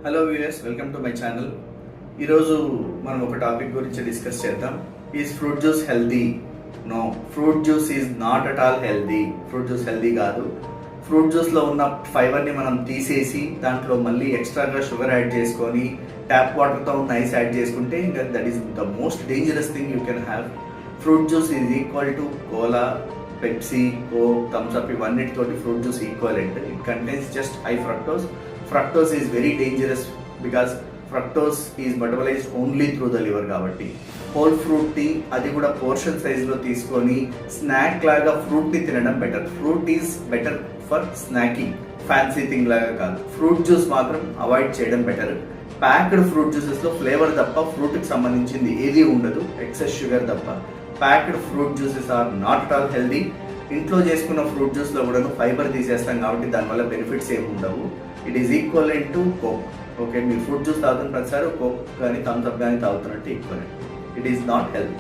Hello viewers, welcome to my channel. ఈరోజు మనం ఒక టాపిక్ గురించి డిస్కస్ చేద్దాం. Is fruit juice healthy? No, fruit juice is not at all healthy. Fruit juice healthy కాదు. Fruit జ్యూస్లో ఉన్న ఫైబర్ని మనం తీసేసి దాంట్లో మళ్ళీ ఎక్స్ట్రాగా షుగర్ యాడ్ చేసుకొని ట్యాప్ వాటర్తో ఉన్న ఐస్ యాడ్ చేసుకుంటే ఇంకా that is the most dangerous thing you can have. Fruit juice is equal to cola, Pepsi, Coke, Thums Up ఇవన్నిటితోటి fruit juice equivalent. It contains just high fructose. Fructose is very dangerous because fructose is metabolized only through the liver కాబట్టి whole fruit టీ అది కూడా portion సైజ్లో తీసుకొని snack లాగా ఫ్రూట్ని తినడం better. Fruit is better for snacking, fancy thing లాగా కాదు. ఫ్రూట్ జ్యూస్ మాత్రం అవాయిడ్ చేయడం బెటర్. ప్యాక్డ్ ఫ్రూట్ జ్యూసెస్లో ఫ్లేవర్ తప్ప ఫ్రూట్కి సంబంధించింది ఏది ఉండదు, ఎక్సెస్ షుగర్ తప్ప. Packed fruit juices are not at all healthy. ఇంట్లో చేసుకున్న ఫ్రూట్ జ్యూస్లో కూడా ఫైబర్ తీసేస్తాం కాబట్టి దానివల్ల బెనిఫిట్స్ ఏమి ఉండవు. It is equivalent to Coke. Okay, మీరు ఫ్రూట్ జ్యూస్ తాగుతున్న ప్రతిసారి కోక్ కానీ థమ్స్ అప్ కానీ తాగుతున్నట్టు equivalent. It is not healthy.